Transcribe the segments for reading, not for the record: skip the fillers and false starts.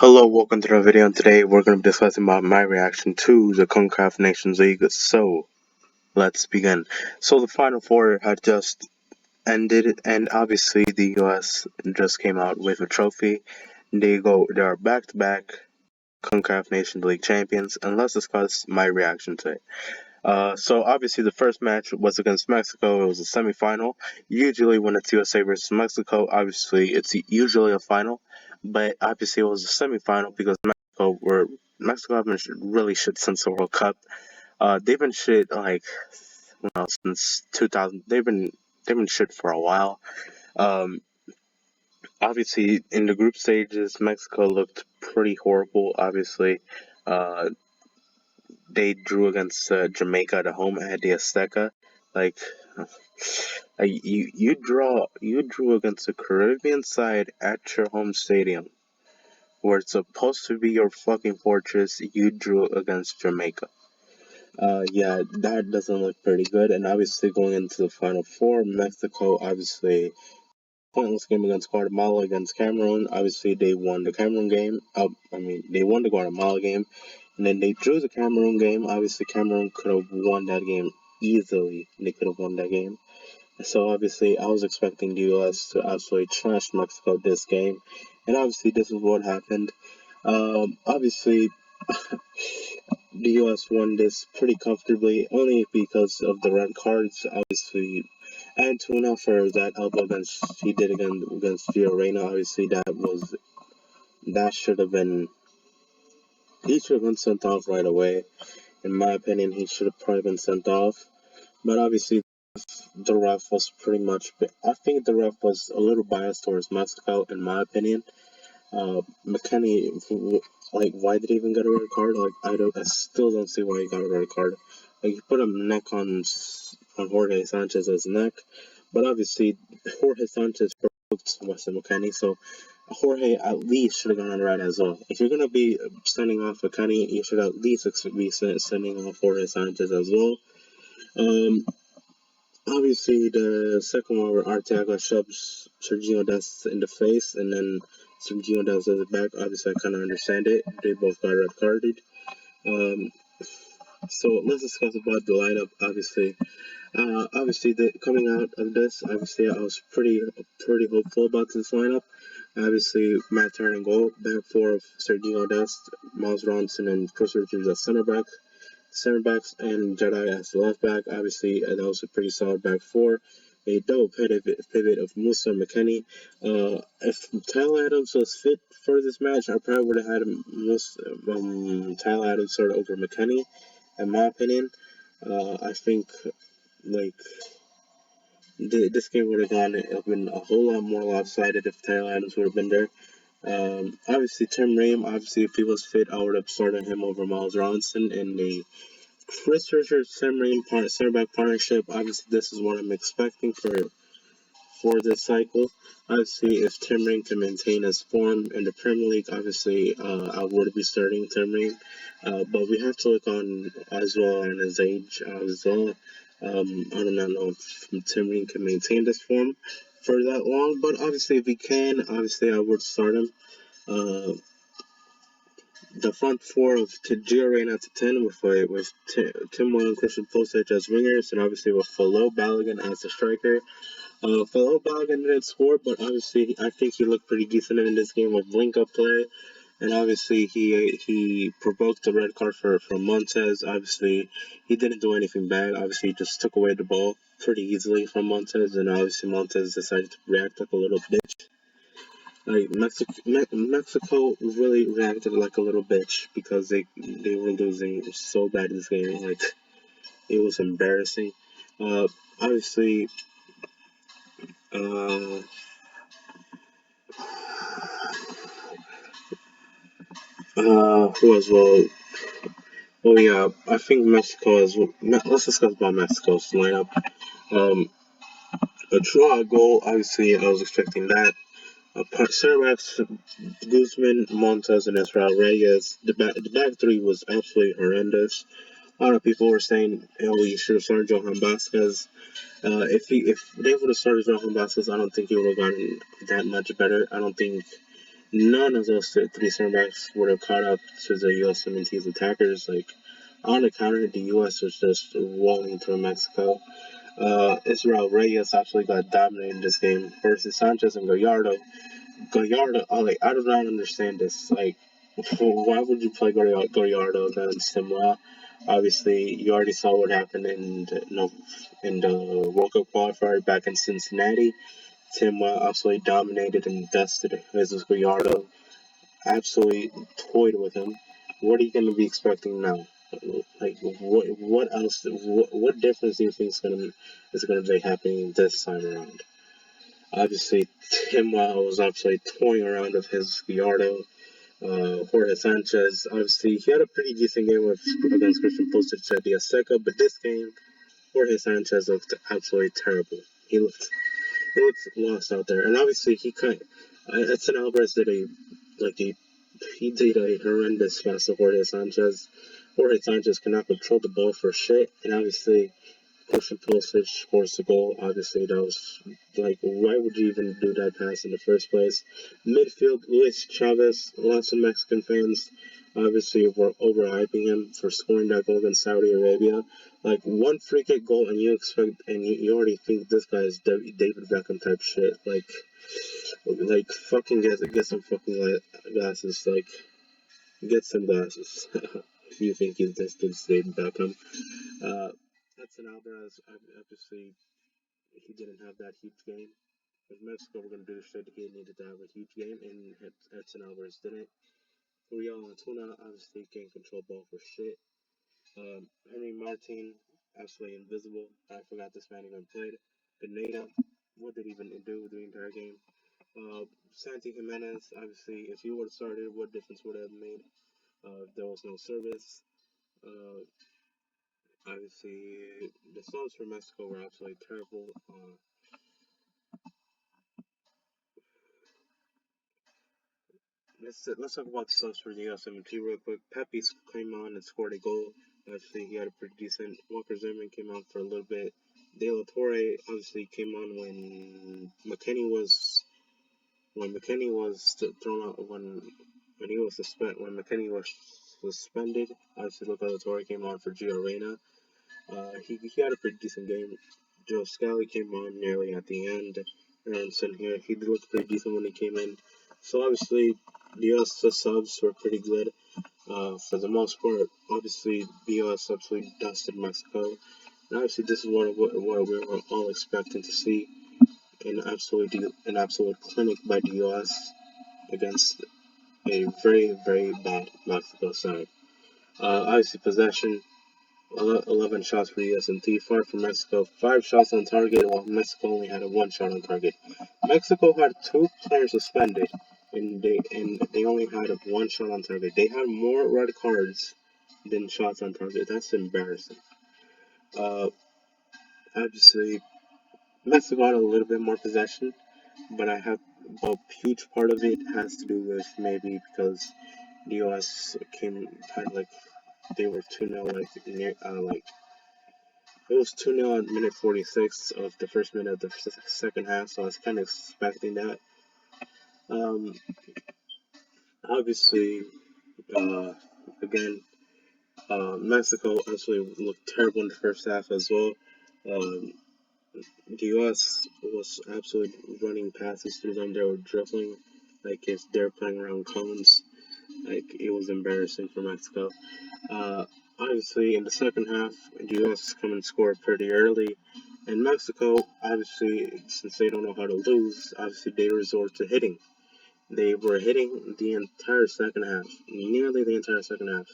Hello, welcome to the video, and today we're going to be discussing about my reaction to the CONCACAF Nations League. So, let's begin. So, the Final Four had just ended, and obviously the US just came out with a trophy. They are back-to-back CONCACAF Nations League champions, and let's discuss my reaction to it. So obviously the first match was against Mexico. It was a semifinal. Usually when it's USA versus Mexico, obviously it's usually a final, but obviously it was a semifinal because Mexico have been really shit since the World Cup. They've been shit since 2000. They've been shit for a while. Um, Obviously in the group stages, Mexico looked pretty horrible. Obviously, uh, they drew against Jamaica at home at the Azteca. Like, you drew against a Caribbean side at your home stadium, where it's supposed to be your fucking fortress. You drew against Jamaica. Yeah, that doesn't look pretty good. And obviously going into the Final Four, Mexico obviously pointless game against Guatemala against Cameroon. Obviously they won the Cameroon game. They won the Guatemala game. And then they drew the Cameroon game. Obviously, Cameroon could have won that game easily. They could have won that game. So, obviously, I was expecting the U.S. to absolutely trash Mexico this game. And obviously, this is what happened. Obviously, the U.S. won this pretty comfortably, only because of the red cards. Obviously, Antuna for that elbow he did against Fiorena. Obviously, that should have been. He should have been sent off right away. In my opinion, he should have probably been sent off. But obviously, the ref was pretty much. I think the ref was a little biased towards Mexico, in my opinion. McKenny, why did he even get a red card? I still don't see why he got a red card. Like, he put a neck on Jorge Sanchez's neck, but obviously Jorge Sanchez provoked Weston McKennie, so Jorge at least should have gone on red as well. If you're gonna be sending off McKennie, you should at least be sending off Jorge Sanchez as well. Obviously, the second one where Arteaga shoves Sergio Dest in the face, and then Sergio Dest does it back. Obviously, I kind of understand it. They both got red carded. Um, so let's discuss about the lineup. Obviously, coming out of this, obviously, I was pretty hopeful about this lineup. Obviously, Matt Turner in goal, back four of Sergio Dest, Miles Ronson, and Chris Richards as center backs, and Jedi as the left back. Obviously, that was a pretty solid back four. A double pivot of Musa and McKennie. If Tyler Adams was fit for this match, I probably would have had Tyler Adams sort of over McKennie, in my opinion. I think like this game would have been a whole lot more lopsided if Tyler Adams would have been there. Obviously Tim Ream, obviously if he was fit, I would have started him over Miles Ronson in the Chris Richards center back partnership. Obviously this is what I'm expecting for this cycle. Obviously if Tim Ream can maintain his form in the Premier League, obviously I would be starting Tim Ream. But we have to look on as well on his age as well. I do not know if Tim Ream can maintain this form for that long, but obviously if he can, obviously I would start him. The front four of Gio Reyna to 10 with Tim Moyle and Christian Pulisic as wingers, and obviously with Falo Balogun as the striker. Falo Balogun didn't score, but obviously I think he looked pretty decent in this game with link-up play. And obviously he provoked the red card from Montez. Obviously he didn't do anything bad. Obviously he just took away the ball pretty easily from Montez, and obviously Montez decided to react like a little bitch. Like Mexico really reacted like a little bitch because they were losing so bad this game. Like, it was embarrassing. Obviously, uh, who as well? Oh yeah, I think Mexico as well. Let's discuss about Mexico's lineup. Um, a draw, a goal. Obviously, I was expecting that. Center backs, Guzman, Montez, and Israel Reyes. The back three was absolutely horrendous. A lot of people were saying, "Oh, you should have started Johan Vasquez." If they would have started Johan Vasquez, I don't think he would have gotten that much better. I don't think none of those three center backs would have caught up to the USMNT's attackers. Like on the counter, the US was just rolling through Mexico. Israel Reyes actually got dominated in this game versus Sanchez and Gallardo. Gallardo, like I do not understand this. Like, why would you play Gallardo against Samoa? Obviously, you already saw what happened in the World Cup qualifier back in Cincinnati. Samoa absolutely dominated and dusted Jesus Gallardo. Absolutely toyed with him. What are you going to be expecting now? Like, what else? What difference do you think is going to be happening this time around? Obviously, Tim was absolutely toying around with his Gallardo. Jorge Sanchez, obviously, he had a pretty decent game against Christian Pulisic at the Azteca, but this game, Jorge Sanchez looked absolutely terrible. He looked lost out there, and obviously he couldn't. Edson Alvarez did like a he did a horrendous pass to Jorge Sanchez. Jorge Sanchez cannot control the ball for shit, and obviously Christian Pulisic scores the goal. Obviously, that was like, why would you even do that pass in the first place? Midfield, Luis Chavez. Lots of Mexican fans obviously were overhyping him for scoring that goal against Saudi Arabia. Like one free kick goal, and you already think this guy is David Beckham type shit. Like fucking get some fucking glasses. Like get some glasses. If you think he's this David Beckham. Uh, Edson Alvarez, obviously, he didn't have that huge game. With Mexico, we're going to do the shit. He needed to have a huge game, and Edson Alvarez didn't. Uriel Antuna, obviously, can't control ball for shit. Henry Martin, absolutely invisible. I forgot this man even played. Pineda, what did he even do the entire game? Santi Jimenez, obviously, if he would have started, what difference would it have made? If there was no service. Uh, Obviously, the subs for Mexico were absolutely terrible. Let's talk about the subs for the USMNT real quick. Pepe came on and scored a goal. Obviously, he had a pretty decent. Walker Zimmerman came on for a little bit. De La Torre obviously came on when McKennie was thrown out when he was when McKennie was suspended. Obviously, De La Torre came on for Gio Reyna. He had a pretty decent game. Joe Scally came on nearly at the end. Aronson here, he did look pretty decent when he came in. So obviously, the US subs were pretty good for the most part. Obviously, the US absolutely dusted Mexico. And obviously, this is what we were all expecting to see an absolute clinic by the US against a very, very bad Mexico side. Obviously, possession 11 shots for USMT, 5 for Mexico, 5 shots on target, while Mexico only had a 1 shot on target. Mexico had 2 players suspended, and they only had a 1 shot on target. They had more red cards than shots on target. That's embarrassing. Uh, Obviously, Mexico had a little bit more possession, but a huge part of it has to do with maybe because the US had like they were 2-0 like it was 2-0 at minute 46 of the first minute of the second half, so I was kind of expecting that. Um, Obviously, uh, again, Mexico absolutely looked terrible in the first half as well. Um, the U.S. was absolutely running passes through them. They were dribbling like if they're playing around cones. Like it was embarrassing for Mexico. Uh, Obviously, in the second half, the U.S. come and score pretty early. And Mexico, obviously, since they don't know how to lose, obviously they resort to hitting. They were hitting the entire second half, nearly the entire second half.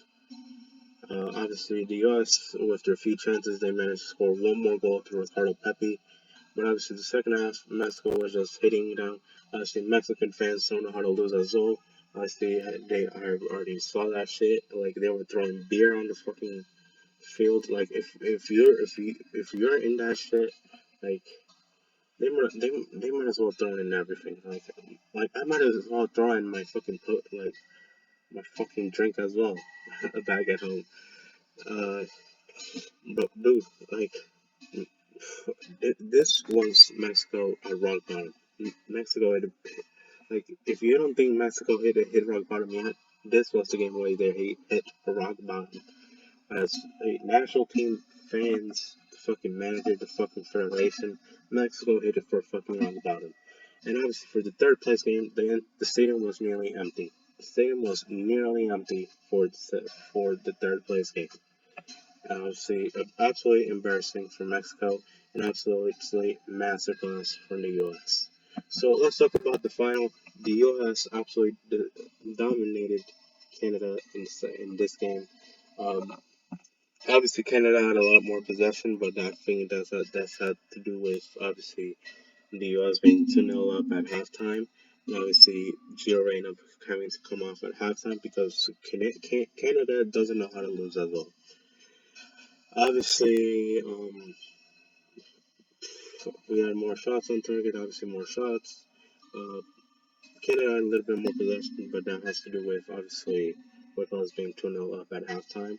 Obviously, the U.S., with their few chances, they managed to score one more goal through Ricardo Pepi. But obviously, the second half, Mexico was just hitting down. Obviously, Mexican fans don't know how to lose as well. Obviously, they already saw that shit. Like, they were throwing beer on the fucking field. Like, if you're in that shit, like, they might as well throw in everything. Like I might as well throw in my my fucking drink as well, back at home. Uh, but dude, like this was Mexico a rock bottom. Mexico, like if you don't think Mexico hit rock bottom yet, this was the game where they hit rock bottom. As a national team, fans, the fucking manager, the fucking federation, Mexico hit it for fucking rock bottom. And obviously for the third place game, the stadium was nearly empty. The stadium was nearly empty for the third place game. Obviously, absolutely embarrassing for Mexico and absolutely masterclass from the U.S. So let's talk about the final. The U.S. absolutely dominated Canada in this game. Um, Obviously, Canada had a lot more possession, but I think that's had to do with obviously the U.S. being 2-0 up at halftime. And obviously, Gio Reyna having to come off at halftime because Canada doesn't know how to lose as well. Obviously, we had more shots on target, obviously more shots. Uh, Canada had a little bit more possession, but that has to do with obviously with us being 2-0 up at halftime.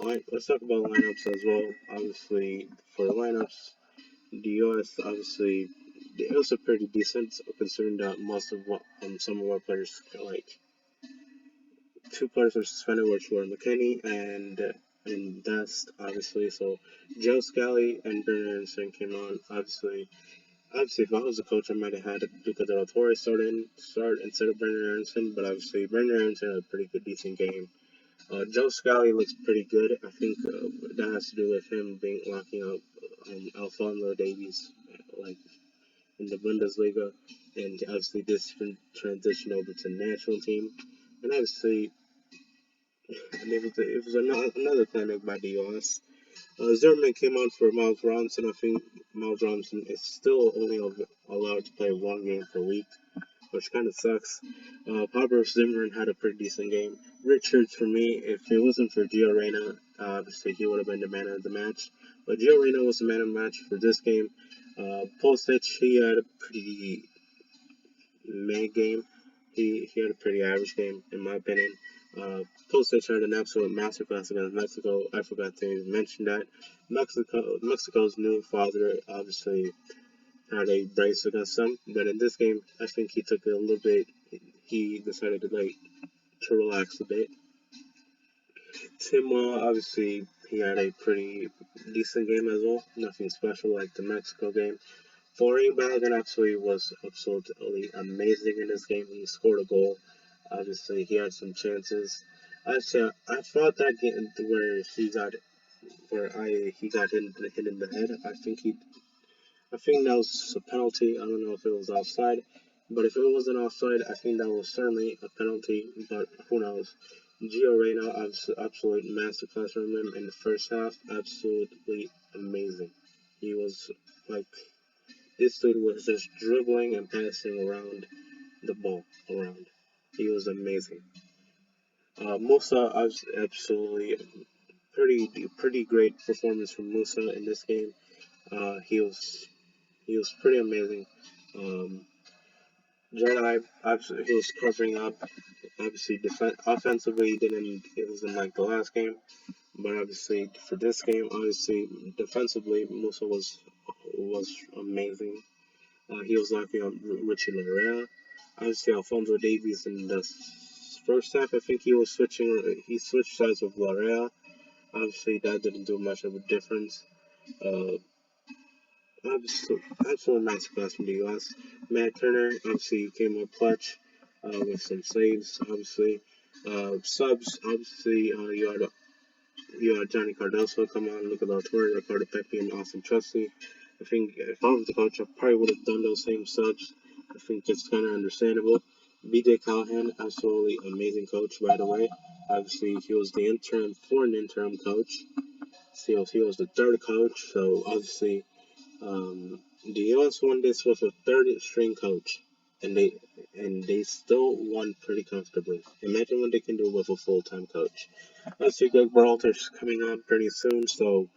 Alright, let's talk about lineups as well. Obviously, for lineups, the US obviously it was a pretty decent considering that most of what some of our players like two players were suspended, which were McKinney and Dest obviously. So Joe Scally and Bernard Anderson came on obviously. Obviously, if I was a coach, I might have had Luca De La Torre start instead of Brendan Aronson, but obviously Brendan Aronson had a pretty good, decent game. Joe Scally looks pretty good. I think that has to do with him being locking up Alfonso Davies, like in the Bundesliga, and obviously this transition over to national team, and obviously it was another clinic by the US. Zimmerman came on for Miles Robinson. I think Miles Robinson is still only allowed to play one game per week, which kind of sucks. Pablo Zimmerman had a pretty decent game. Richards, for me, if it wasn't for Gio Reyna, obviously he would have been the man of the match. But Gio Reyna was the man of the match for this game. Pulisic, he had a pretty meh game. He had a pretty average game, in my opinion. Pulisic had an absolute masterclass against Mexico. I forgot to mention that. Mexico's new father obviously had a brace against them, but in this game, I think he took it a little bit. He decided to relax a bit. Tim, obviously, he had a pretty decent game as well. Nothing special like the Mexico game. Florian Balogun actually was absolutely amazing in this game. He scored a goal. Obviously, he had some chances. I thought that game where he got hit in the head. I think that was a penalty. I don't know if it was offside, but if it wasn't offside, I think that was certainly a penalty. But who knows? Gio Reyna, absolute masterclass from him in the first half. Absolutely amazing. He was like this dude was just dribbling and passing around the ball around. He was amazing. Musa, absolutely pretty great performance from Musa in this game. He was pretty amazing. Um, Jedi, absolutely, he was covering up. Obviously, offensively, he didn't. It wasn't like the last game, but obviously for this game, obviously defensively, Musa was amazing. He was locking up Richie Larea. Obviously, Alfonso Davies in the first half, I think he was switching. He switched sides with Larea. Obviously, that didn't do much of a difference. Uh, absolute masterclass from the U.S. Matt Turner obviously came up clutch with some saves. Obviously, subs. Obviously, you had Johnny Cardoso come on, Luca Daltori, Ricardo Pepe, and Austin Trusty. I think if I was the coach, I probably would have done those same subs. I think it's kind of understandable. BJ Callahan, absolutely amazing coach, by the way. Obviously, he was the foreign interim coach. He was the third coach, so obviously the U.S. won this with a third string coach, and they still won pretty comfortably. Imagine what they can do with a full time coach. I see Greg Berhalter's coming on pretty soon, so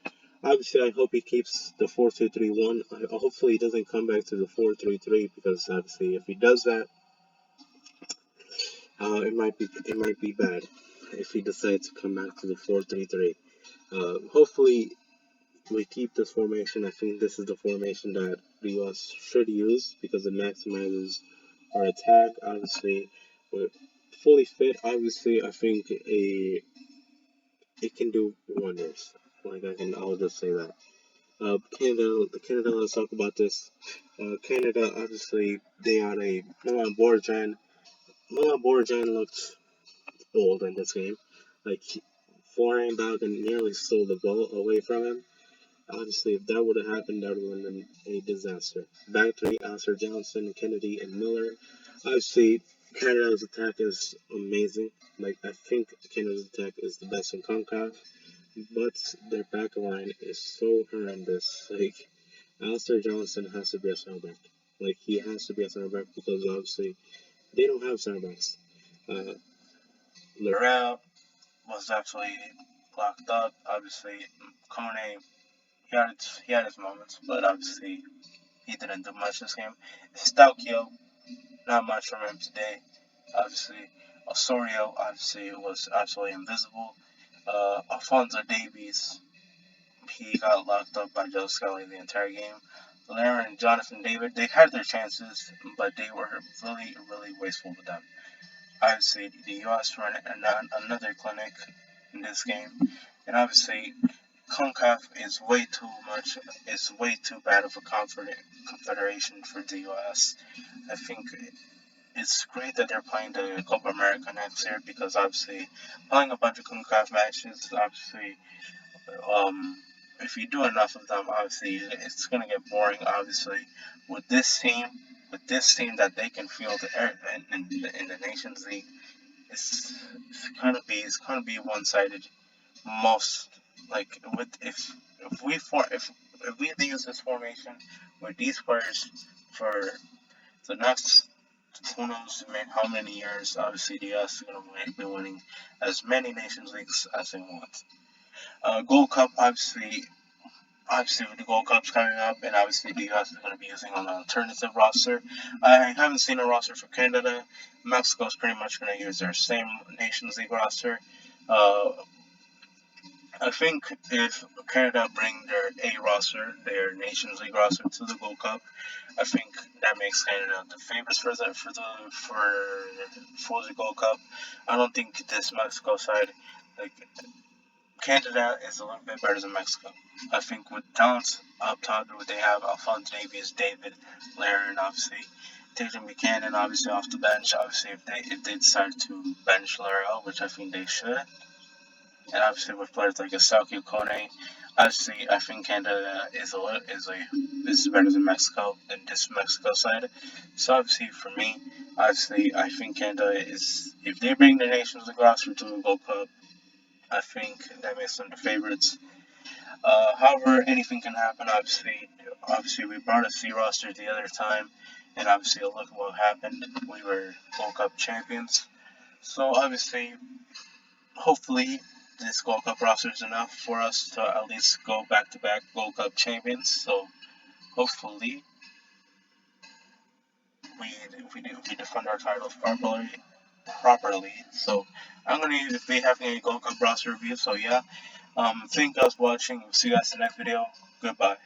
obviously I hope he keeps the 4-2-3-1. Hopefully he doesn't come back to the 4-3-3 because obviously if he does that, it might be bad if he decides to come back to the 4-3-3. Hopefully we keep this formation. I think this is the formation that the US should use because it maximizes or attack. Obviously, but fully fit. Obviously, I think it can do wonders. I'll just say that. Canada. Let's talk about this. Canada, obviously, they had a Milan Borjan. Milan Borjan looked old in this game. Like, flying back and nearly stole the ball away from him. Obviously, if that would have happened, that would have been a disaster. Back three, Alistair Johnson, Kennedy, and Miller. Obviously, Canada's attack is amazing. Like, I think Canada's attack is the best in CONCACAF, but their back line is so horrendous. Like, Alistair Johnson has to be a center back. Like, he has to be a center back because obviously they don't have center backs. Uh, Lorel was actually locked up. Obviously, Kone, he had his moments, but obviously he didn't do much this game. Stalkio, not much from him today. Obviously, Osorio obviously was absolutely invisible. Alfonso Davies, he got locked up by Joe Scully the entire game. Laren and Jonathan David, they had their chances, but they were really, really wasteful with them. Obviously, the U.S. ran another clinic in this game, and obviously, CONCACAF is way too much. It's way too bad of a confederation for the U.S. I think it's great that they're playing the Copa America next year because obviously playing a bunch of CONCACAF matches, obviously, if you do enough of them, obviously it's gonna get boring. Obviously, with this team that they can field in the Nations League, it's gonna be one sided. Most like with if we use this formation with these players for the next who knows how many years, obviously the US is gonna be winning as many Nations Leagues as they want. Gold Cup obviously with the Gold Cups coming up, and obviously the US is going to be using an alternative roster. I haven't seen a roster for Canada. Mexico's pretty much going to use their same Nations League roster. Uh, I think if Canada bring their A roster, their Nations League roster to the Gold Cup, I think that makes Canada the favorites for the Gold Cup. I don't think this Mexico side, like Canada, is a little bit better than Mexico. I think with talents up top, they have Alphonse Davies, David, Laren, obviously. Tatum Buchanan, obviously off the bench. Obviously, if they decide to bench Laurel, which I think they should, and obviously with players like Asaki Kone, obviously I think Canada is better than Mexico than this Mexico side. So obviously for me, obviously I think Canada is if they bring the Nations League roster to the Gold Cup, I think that makes them the favorites. However, anything can happen. Obviously we brought a C roster the other time, and obviously look what happened. We were Gold Cup champions. So obviously hopefully this Gold Cup roster is enough for us to at least go back to back Gold Cup champions. So hopefully we we defend our titles properly. So I'm gonna be having a Gold Cup roster review. So yeah, thank you guys for watching. See you guys in the next video. Goodbye.